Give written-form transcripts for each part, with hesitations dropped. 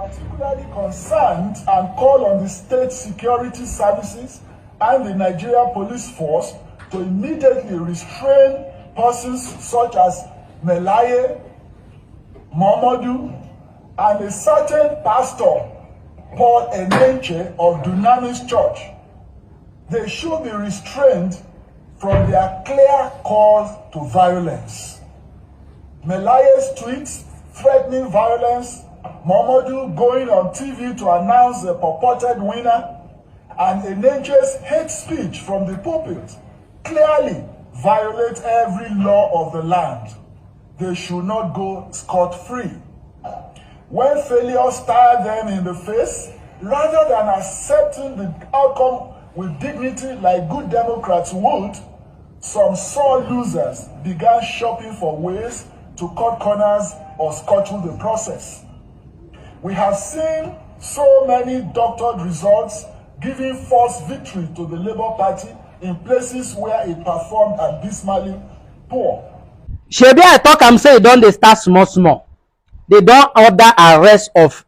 particularly concerned and call on the state security services and the Nigeria police force to immediately restrain persons such as Melaye, Momodu, and a certain pastor, Paul Eneche of Dunamis Church. They should be restrained from their clear call to violence. Melaye's tweets threatening violence, Momodu going on TV to announce the purported winner, and Eneche's hate speech from the pulpit clearly violate every law of the land. They should not go scot-free. When failure stared them in the face, rather than accepting the outcome with dignity like good Democrats would, some sore losers began shopping for ways to cut corners or scuttle the process. We have seen so many doctored results giving false victory to the Labour Party in places where it performed abysmally poor. Shebi I talk am say e don dey start small small. They don order arrest of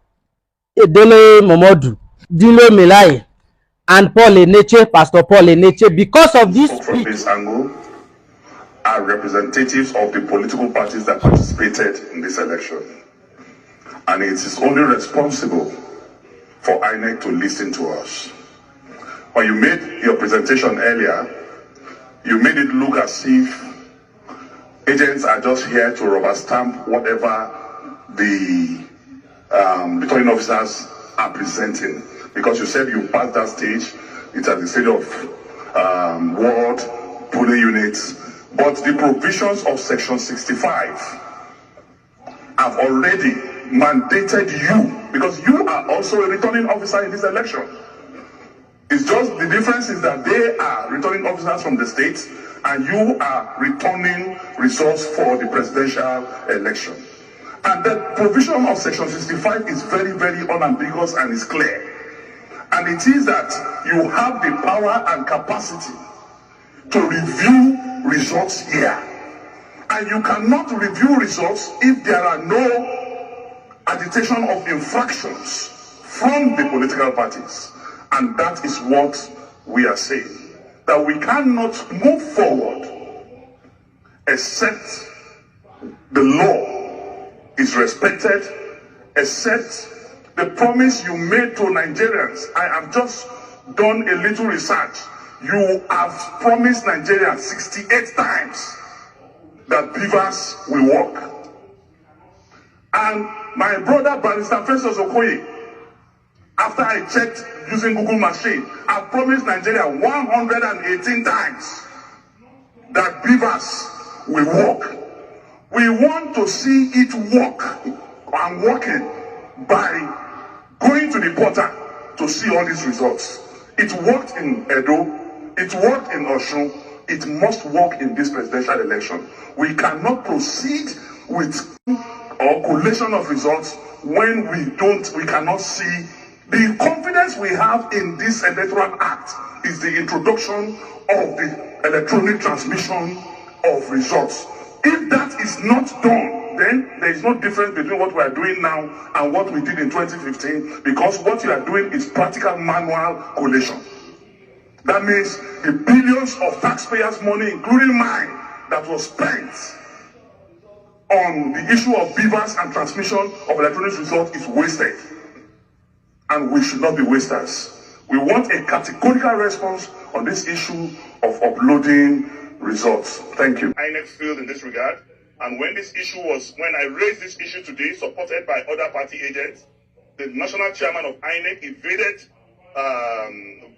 Dele Momodu, Dino Melaye, and Pastor Paul Eneche because of this speech. From this angle are representatives of the political parties that participated in this election. And it is only responsible for INEC to listen to us. When you made your presentation earlier, you made it look as if agents are just here to rubber stamp whatever the returning officers are presenting. Because you said you passed that stage, it's at the stage of ward, polling units. But the provisions of Section 65 have already mandated you, because you are also a returning officer in this election. It's just the difference is that they are returning officers from the states and you are returning results for the presidential election. And the provision of Section 65 is very, very unambiguous and is clear. And it is that you have the power and capacity to review results here. And you cannot review results if there are no agitation of infractions from the political parties. And that is what we are saying. That we cannot move forward except the law is respected, except the promise you made to Nigerians. I have just done a little research. You have promised Nigerians 68 times that beavers will work. And my brother Barrister Festus Okoye, after I checked using Google machine, I promised Nigeria 118 times that beavers will work. We want to see it work and working by going to the portal to see all these results. It worked in Edo, it worked in Osun, it must work in this presidential election. We cannot proceed with or collation of results when we cannot see. The confidence we have in this electoral act is the introduction of the electronic transmission of results. If that is not done, then there is no difference between what we are doing now and what we did in 2015, because what you are doing is practical manual collation. That means the billions of taxpayers' money, including mine, that was spent on the issue of beavers and transmission of electronic results is wasted. And we should not be wasters. We want a categorical response on this issue of uploading results. Thank you. INEC failed in this regard. And when I raised this issue today, supported by other party agents, the national chairman of INEC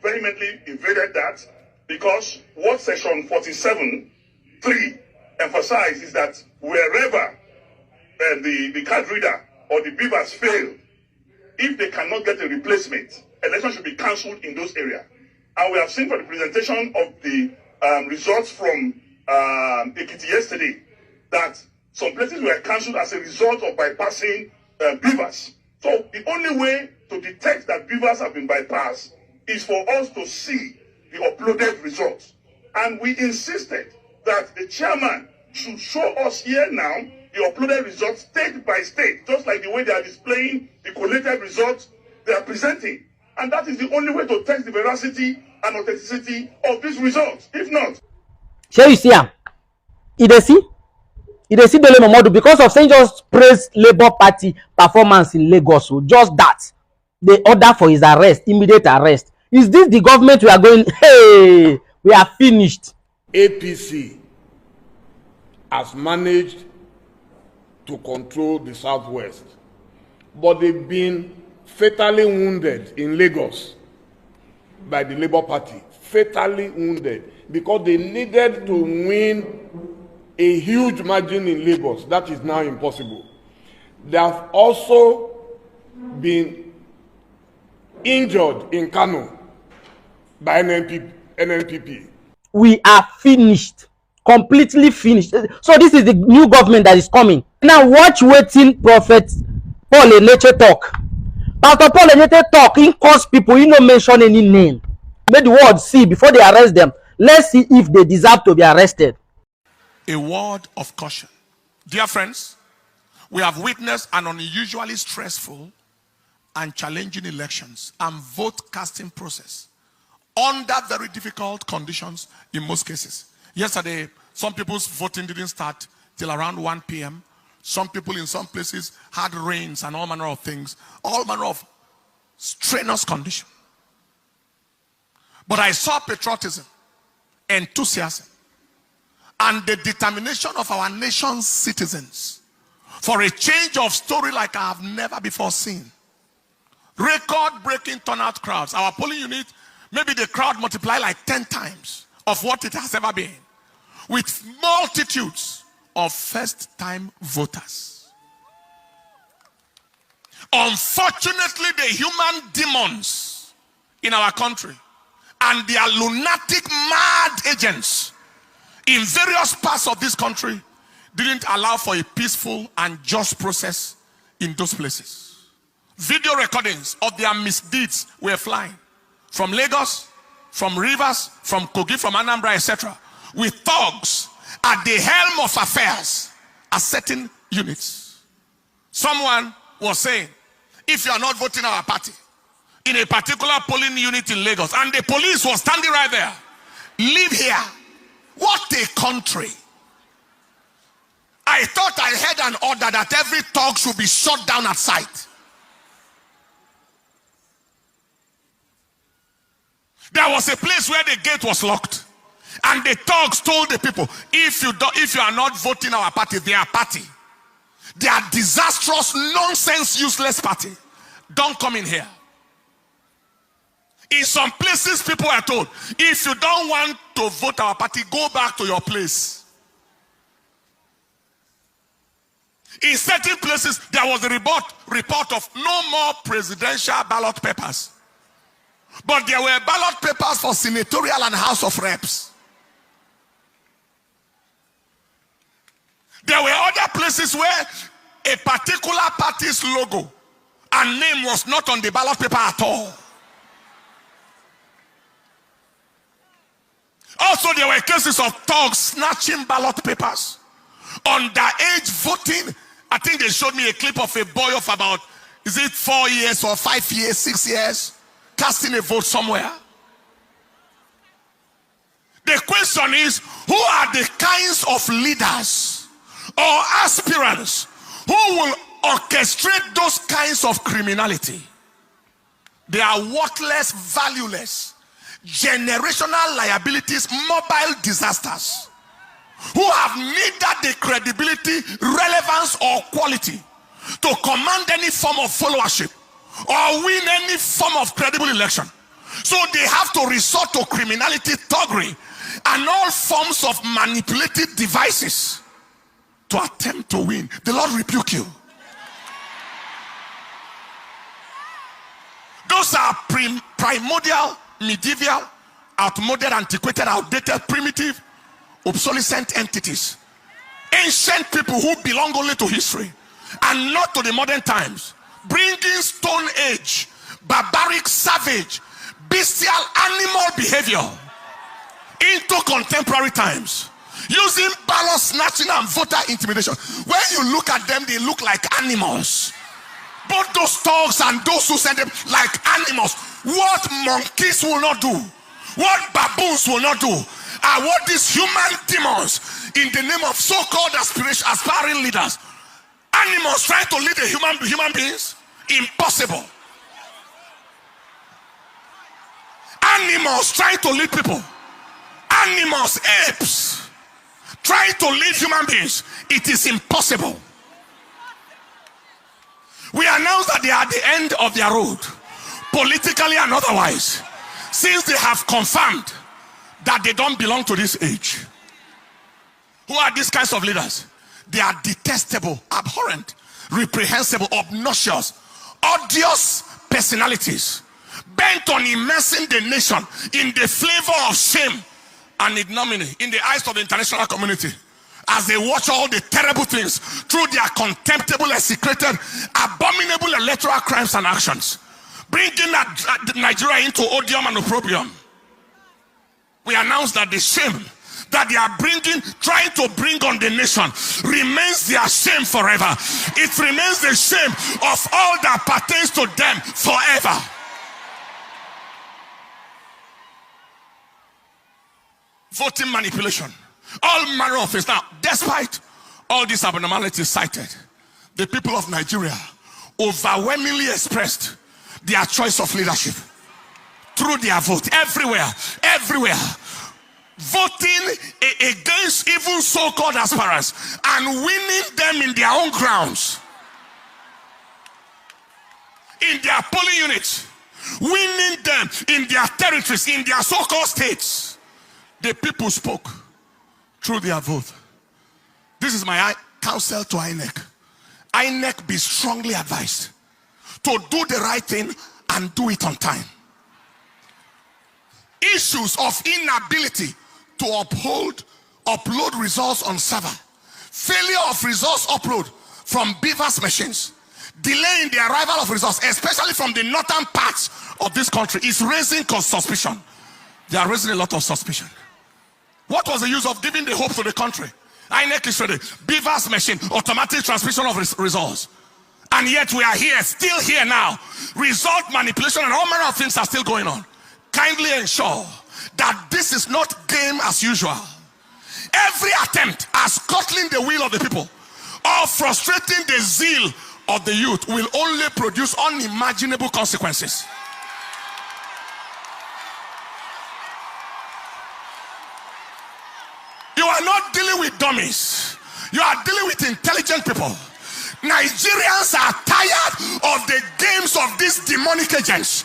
vehemently evaded that, because what Section 47(3) emphasizes is that wherever the card reader or the beavers fail, if they cannot get a replacement, election should be cancelled in those areas. And we have seen from the presentation of the results from Ekiti yesterday that some places were cancelled as a result of bypassing beavers. So the only way to detect that beavers have been bypassed is for us to see the uploaded results. And we insisted that the chairman should show us here now the uploaded results state by state, just like the way they are displaying the collated results they are presenting. And that is the only way to test the veracity and authenticity of these results. If not, shey you see am? You dey see Dele Momodu because of saying just praise Labour Party performance in Lagos. So just that they order for his arrest, immediate arrest. Is this the government we are going? Hey, we are finished. APC has managed to control the southwest, but they've been fatally wounded in Lagos by the Labour Party. Fatally wounded because they needed to win a huge margin in Lagos. That is now impossible. They have also been injured in Kano by NNPP. We are finished, completely finished. So this is the new government that is coming. Now watch wetin Prophet Paul Eneche talk. Pastor Paul Eneche talk, he curse people, he no mention any name. Make the world see before they arrest them. Let's see if they deserve to be arrested. A word of caution. Dear friends, we have witnessed an unusually stressful and challenging elections and vote casting process under very difficult conditions in most cases. Yesterday, some people's voting didn't start till around 1 p.m. Some people in some places had rains and all manner of things, all manner of strenuous condition. But I saw patriotism, enthusiasm, and the determination of our nation's citizens for a change of story like I have never before seen. Record-breaking turnout crowds. Our polling unit, maybe the crowd multiplied like 10 times of what it has ever been, with multitudes of first-time voters. Unfortunately, the human demons in our country and their lunatic mad agents in various parts of this country didn't allow for a peaceful and just process in those places. Video recordings of their misdeeds were flying from Lagos, from Rivers, from Kogi, from Anambra, etc., with thugs at the helm of affairs at certain units. Someone was saying, if you are not voting our party in a particular polling unit in Lagos, and the police was standing right there, leave here. What a country. I thought I heard an order that every thug should be shot down at sight. There was a place where the gate was locked, and the thugs told the people, if you are not voting our party, their party, their disastrous, nonsense, useless party, don't come in here. In some places, people are told, if you don't want to vote our party, go back to your place. In certain places, there was a report of no more presidential ballot papers. But there were ballot papers for senatorial and House of Reps. There were other places where a particular party's logo and name was not on the ballot paper at all. Also, there were cases of thugs snatching ballot papers. Underage voting. I think they showed me a clip of a boy of about, is it 4 years or 5 years, 6 years, casting a vote somewhere. The question is, who are the kinds of leaders or aspirants who will orchestrate those kinds of criminality? They are worthless, valueless, generational liabilities, mobile disasters, who have neither the credibility, relevance, or quality to command any form of followership or win any form of credible election. So they have to resort to criminality, thuggery, and all forms of manipulative devices to attempt to win. The Lord rebuke you. Those are primordial, medieval, outmoded, antiquated, outdated, primitive, obsolescent entities. Ancient people who belong only to history and not to the modern times, bringing Stone Age, barbaric, savage, bestial, animal behavior into contemporary times. using ballot snatching and voter intimidation. When you look at them, they look like animals. Both those dogs and those who send them like animals. What monkeys will not do, what baboons will not do, are what these human demons in the name of so-called aspiring leaders, animals trying to lead human beings. Impossible. Animals trying to lead people. Animals, apes, trying to lead human beings. It is impossible. We announce that they are at the end of their road, politically and otherwise, since they have confirmed that they don't belong to this age. Who are these kinds of leaders? They are detestable, abhorrent, reprehensible, obnoxious, odious personalities, bent on immersing the nation in the flavor of shame and ignominy in the eyes of the international community, as they watch all the terrible things through their contemptible, execrated, abominable electoral crimes and actions, bringing Nigeria into odium and opprobrium. We announce that the shame that they are trying to bring on the nation remains their shame forever. It remains the shame of all that pertains to them forever. Voting manipulation, all manner of things. Now, despite all these abnormalities cited, the people of Nigeria overwhelmingly expressed their choice of leadership through their vote. Everywhere, voting against even so-called aspirants and winning them in their own grounds, in their polling units, winning them in their territories, in their so-called states. The people spoke through their vote. This is my counsel to INEC. INEC, be strongly advised to do the right thing and do it on time. Issues of inability to upload results on server, failure of results upload from beavers machines, delay in the arrival of results, especially from the northern parts of this country, is raising suspicion. They are raising a lot of suspicion. What was the use of giving the hope to the country? INEC is ready. Beavers machine, automatic transmission of results. And yet we are here, still here now. Result manipulation and all manner of things are still going on. Kindly ensure that this is not game as usual. Every attempt at scuttling the will of the people or frustrating the zeal of the youth will only produce unimaginable consequences. You are not dealing with dummies. You are dealing with intelligent people. Nigerians are tired of the games of these demonic agents,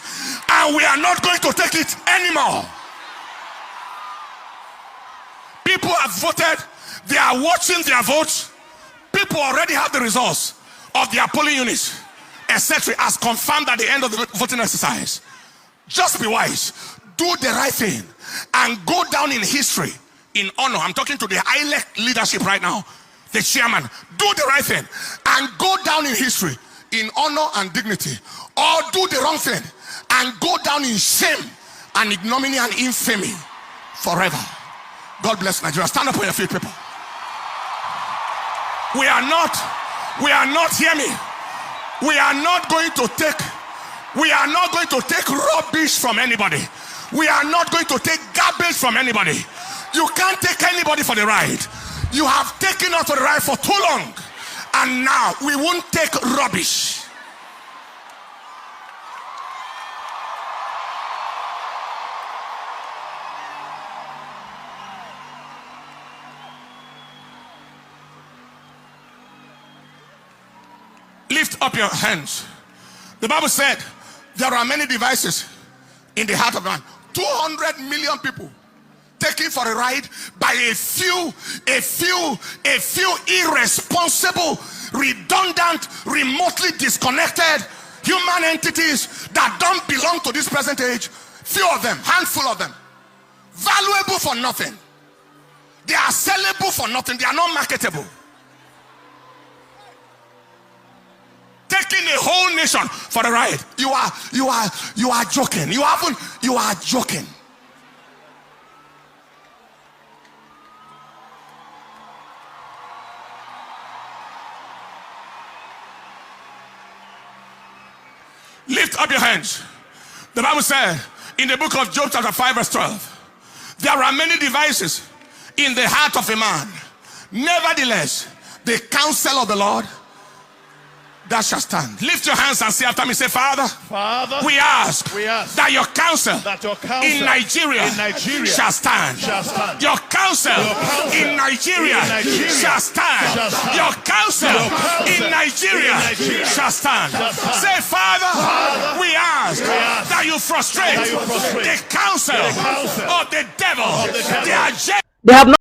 and we are not going to take it anymore. People have voted. They are watching their votes. People already have the results of their polling units, etc., as confirmed at the end of the voting exercise. Just be wise. Do the right thing and go down in history in honor. I'm talking to the INEC leadership right now, the chairman. Do the right thing and go down in history in honor and dignity, or do the wrong thing and go down in shame and ignominy and infamy forever. God bless Nigeria. Stand up on your feet, people. We are not, hear me, we are not going to take rubbish from anybody. We are not going to take garbage from anybody. You can't take anybody for the ride. You have taken us for the ride for too long, and now we won't take rubbish. Lift up your hands. The Bible said there are many devices in the heart of man. 200 million people taken for a ride by a few irresponsible, redundant, remotely disconnected human entities that don't belong to this present age. Few of them, handful of them, valuable for nothing. They are sellable for nothing. They are not marketable. Taking a whole nation for a ride. You are joking. You are joking. Lift up your hands. The Bible said in the book of Job chapter 5 verse 12, there are many devices in the heart of a man. Nevertheless, the counsel of the Lord that shall stand. Lift your hands and say after me, say, Father, we ask that your counsel, in Nigeria, shall stand. Your counsel, in Nigeria, shall stand. Your counsel in Nigeria shall stand. Say, Father, we ask that you frustrate the counsel of the devil, the agenda. They have not